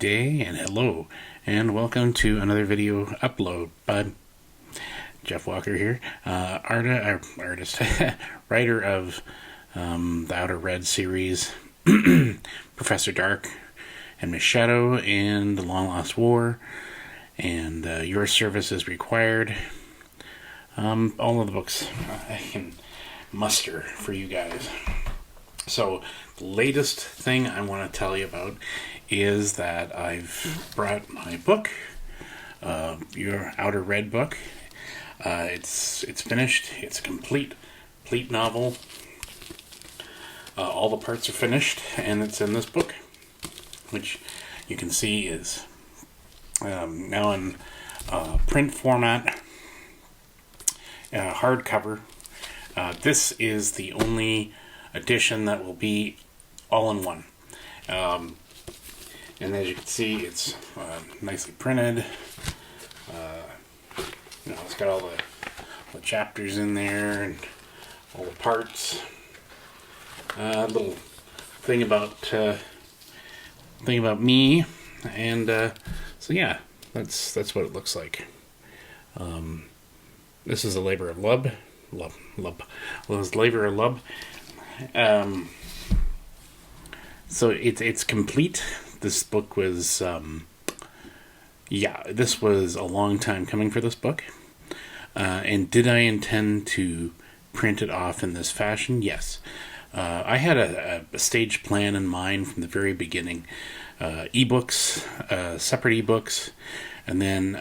good day, and hello, and welcome to another video upload by Jeff Walker here, artist, writer of the Outer Red series, Professor Dark, and Miss Shadow, and The Long Lost War, and Your Service is Required. All of the books I can muster for you guys. So, the latest thing I want to tell you about is that I've brought my book, Your Outer Red book. It's finished. It's a complete novel. All the parts are finished, and it's in this book, which you can see is now in print format, hardcover. This is the only edition that will be all in one. And as you can see, it's nicely printed. It's got all the chapters in there and all the parts. Little thing about me, and so yeah, that's what it looks like. This is a labor of love. Labor of love. So it's complete. This book was, this was a long time coming for this book. And did I intend to print it off in this fashion? Yes. I had a stage plan in mind from the very beginning. Ebooks, separate ebooks, and then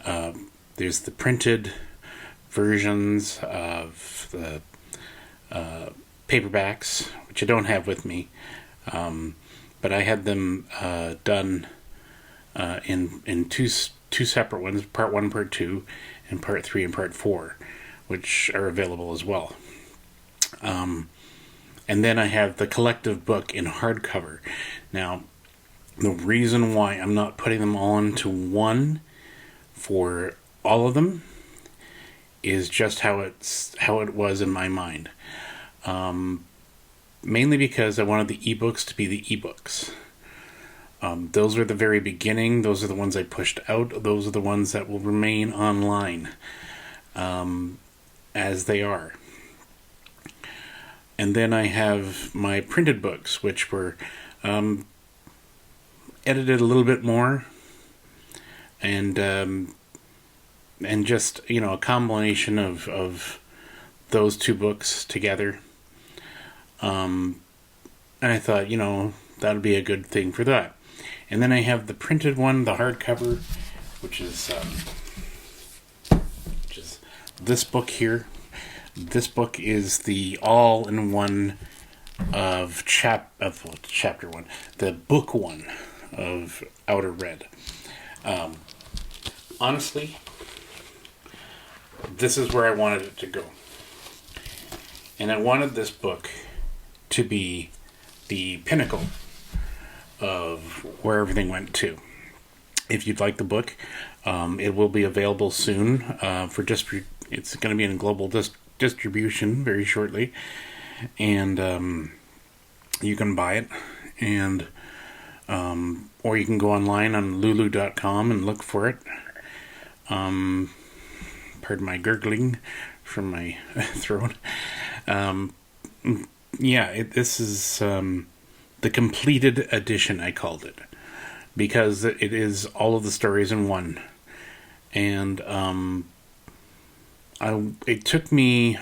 there's the printed versions of the paperbacks, which I don't have with me, but I had them done in two separate ones, part 1, part 2, and part 3 and part 4, which are available as well. And then I have the collective book in hardcover. Now, the reason why I'm not putting them all into one for all of them is just how it was in my mind. Mainly because I wanted the ebooks to be the ebooks. Those were the very beginning. Those are the ones I pushed out. Those are the ones that will remain online as they are. And then I have my printed books, which were edited a little bit more, and just, a combination of those two books together. And I thought, that would be a good thing for that. And then I have the printed one, the hardcover, which is this book here. This book is the all-in-one of chapter 1, the book 1 of Outer Red. Honestly, this is where I wanted it to go. And I wanted this book to be the pinnacle of where everything went to. If you'd like the book, it will be available soon. It's going to be in global distribution very shortly, and you can buy it, and or you can go online on lulu.com and look for it. Pardon my gurgling from my throat. This is the completed edition, I called it, because it is all of the stories in one. And it took me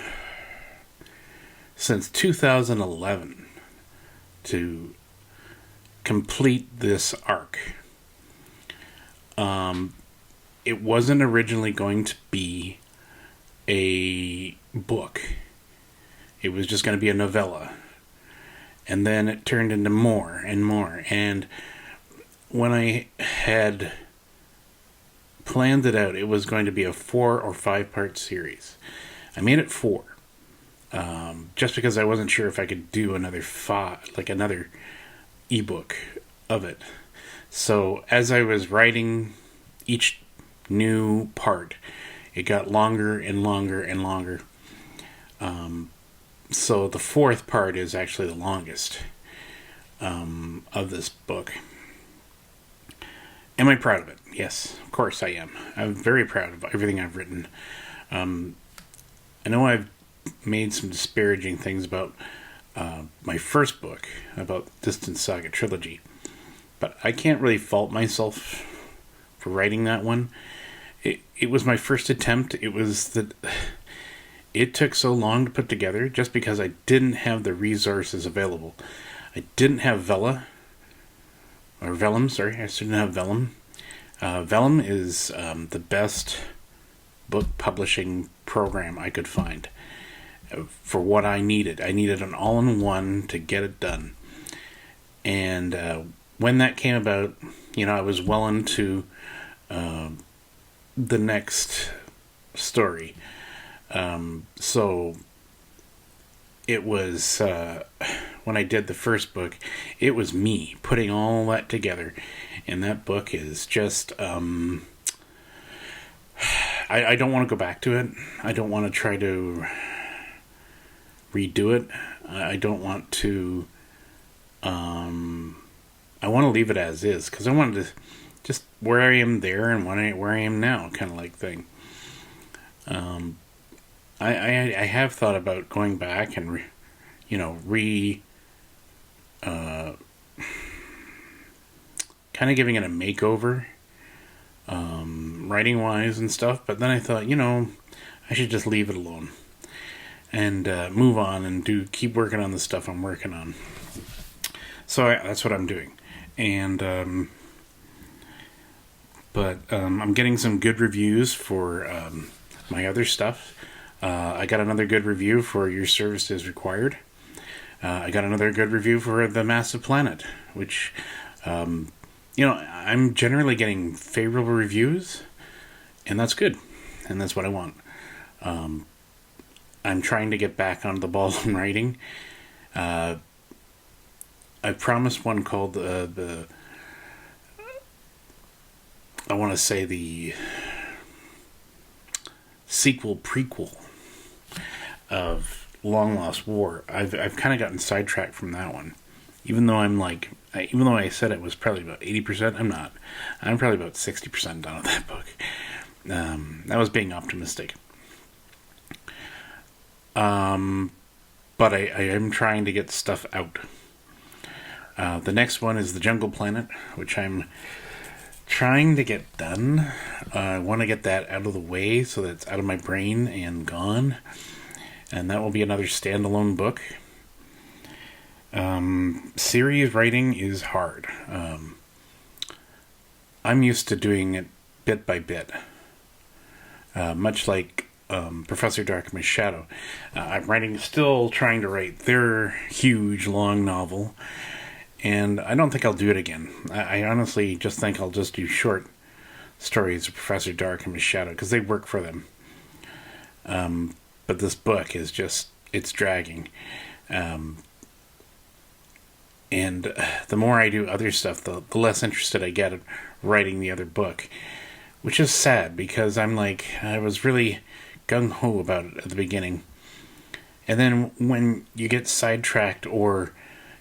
since 2011 to complete this arc. It wasn't originally going to be a book. It was just going to be a novella. And then it turned into more and more. And when I had planned it out, it was going to be a 4 or 5 part series. I made it 4. Just because I wasn't sure if I could do another ebook of it. So as I was writing each new part, it got longer and longer and longer. So the 4th part is actually the longest of this book. Am I proud of it? Yes, of course I am. I'm very proud of everything I've written. I know I've made some disparaging things about my first book, about Distant Saga Trilogy, but I can't really fault myself for writing that one. It was my first attempt. It took so long to put together just because I didn't have the resources available. I didn't have Vellum. I didn't have Vellum. Vellum is the best book publishing program I could find for what I needed. I needed an all-in-one to get it done. And when that came about, I was well into the next story. So it was, when I did the first book, it was me putting all that together. And that book is just, I don't want to go back to it. I don't want to try to redo it. I don't want to, I want to leave it as is, because I wanted to just where I am there and where I am now kind of like thing. I have thought about going back and kind of giving it a makeover, writing wise and stuff, but then I thought, I should just leave it alone and move on and keep working on the stuff I'm working on. So that's what I'm doing. And but I'm getting some good reviews for my other stuff. I got another good review for Your Service is Required. I got another good review for The Massive Planet, which, I'm generally getting favorable reviews, and that's good, and that's what I want. I'm trying to get back on the ball in writing. I promised one called the sequel prequel of Long Lost War. I've kind of gotten sidetracked from that one, even though I said it was probably about 80%. I'm not. I'm probably about 60% done with that book. That was being optimistic. But I am trying to get stuff out. The next one is The Jungle Planet, which I'm trying to get done. I want to get that out of the way so that it's out of my brain and gone. And that will be another standalone book. Series writing is hard. I'm used to doing it bit by bit. Much like Professor Darkman's Shadow. I'm still trying to write their huge, long novel. And I don't think I'll do it again. I honestly just think I'll just do short stories of Professor Darkman's Shadow, because they work for them. But this book is just, it's dragging. And the more I do other stuff, the less interested I get at writing the other book. Which is sad, because I was really gung-ho about it at the beginning. And then when you get sidetracked or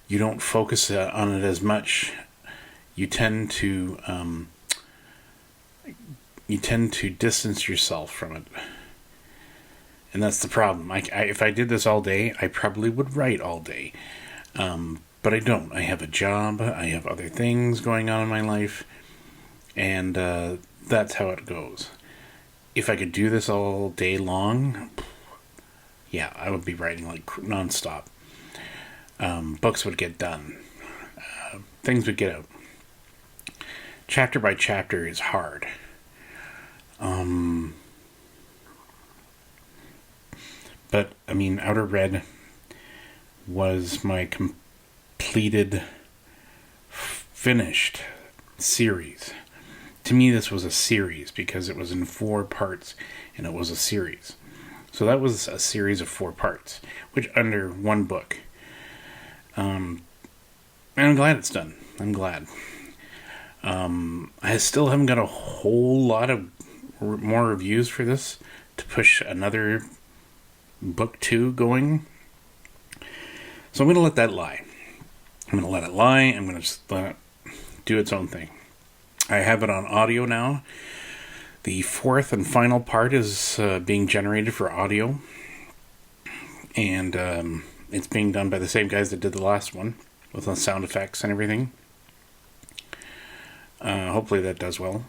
you don't focus on it as much, you tend to distance yourself from it. And that's the problem. If I did this all day, I probably would write all day. But I don't. I have a job. I have other things going on in my life. And that's how it goes. If I could do this all day long, yeah, I would be writing nonstop. Books would get done. Things would get out. Chapter by chapter is hard. But, Outer Red was my completed, finished series. To me, this was a series because it was in 4 parts, and it was a series. So that was a series of 4 parts, which under one book. And I'm glad it's done. I'm glad. I still haven't got a whole lot of more reviews for this to push another book 2 going. So I'm going to let that lie. I'm going to let it lie. I'm going to just let it do its own thing. I have it on audio now. The fourth and final part is being generated for audio, and it's being done by the same guys that did the last one with the sound effects and everything. Hopefully that does well.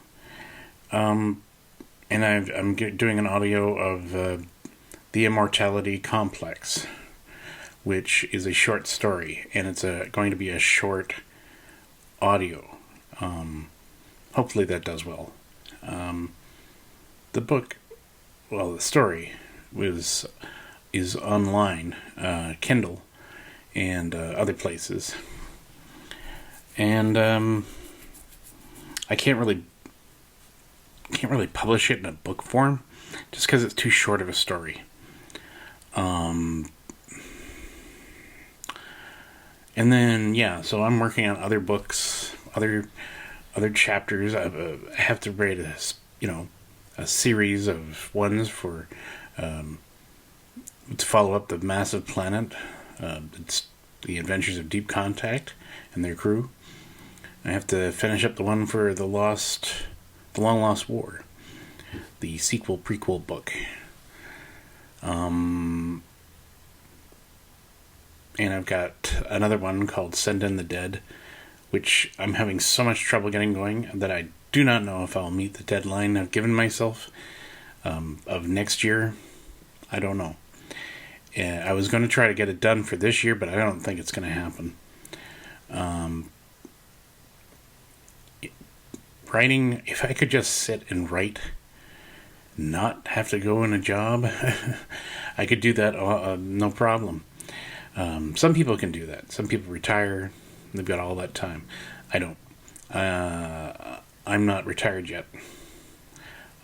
And I'm doing an audio of The Immortality Complex, which is a short story, and it's going to be a short audio. Hopefully that does well. The book, well, the story is online, Kindle, and other places, and I can't really publish it in a book form, just because it's too short of a story. And then so I'm working on other books, other chapters. I have to write a series of ones for to follow up the Massive Planet. It's the Adventures of Deep Contact and their crew. I have to finish up the one for the Long Lost War, the prequel book. And I've got another one called Send in the Dead, which I'm having so much trouble getting going that I do not know if I'll meet the deadline I've given myself of next year. I don't know. I was going to try to get it done for this year, but I don't think it's going to happen. Writing, if I could just sit and write, not have to go in a job, I could do that no problem. Some people can do that. Some people retire, they've got all that time. I don't. I'm not retired yet.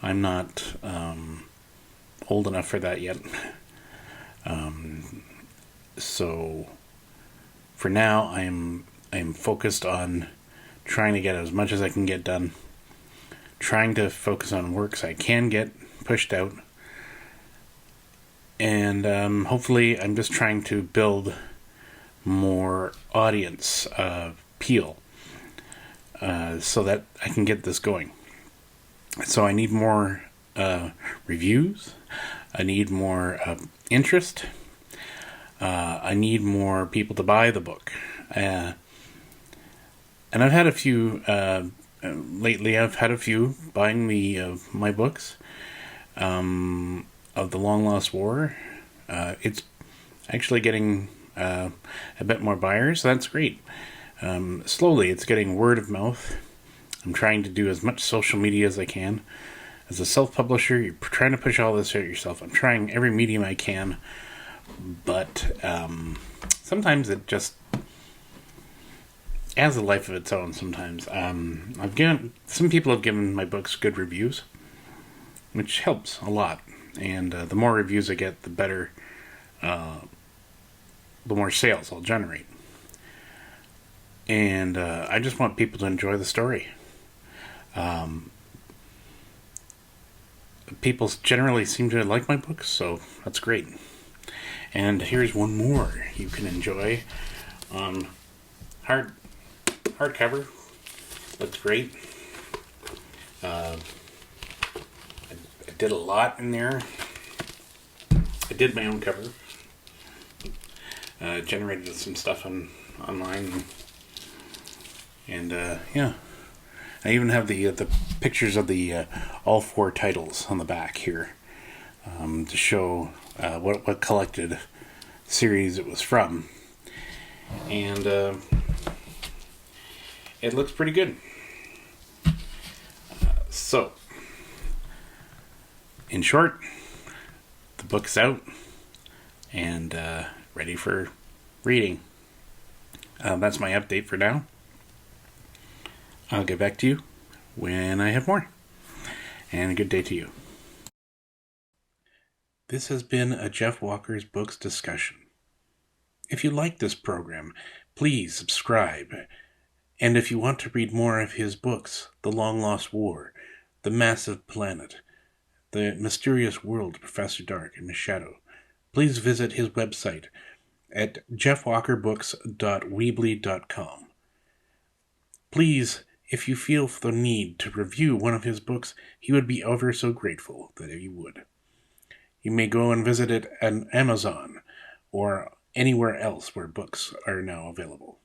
I'm not old enough for that yet. So for now, I'm focused on trying to get as much as I can get done. Trying to focus on works I can get pushed out. And hopefully I'm just trying to build more audience appeal so that I can get this going. So I need more reviews. I need more interest. I need more people to buy the book. And I've had a few lately. I've had a few buying my books of the Long Lost War. It's actually getting a bit more buyers. So that's great. Slowly, it's getting word of mouth. I'm trying to do as much social media as I can. As a self-publisher, you're trying to push all this out yourself. I'm trying every medium I can, but sometimes it just has a life of its own. Sometimes some people have given my books good reviews, which helps a lot. And the more reviews I get, the better, the more sales I'll generate. And I just want people to enjoy the story. People generally seem to like my books, so that's great. And here's one more you can enjoy. Hardcover. Looks great. I did a lot in there. I did my own cover. Generated some stuff online. And yeah. I even have the pictures of the all four titles on the back here to show what collected series it was from, and it looks pretty good. So, in short, the book's out and ready for reading. That's my update for now. I'll get back to you when I have more. And a good day to you. This has been a Jeff Walker's Books discussion. If you like this program, please subscribe. And if you want to read more of his books, The Long Lost War, The Massive Planet, The Mysterious World of Professor Dark and Miss Shadow, please visit his website at jeffwalkerbooks.weebly.com. Please If you feel the need to review one of his books, he would be ever so grateful that you would. You may go and visit it on Amazon or anywhere else where books are now available.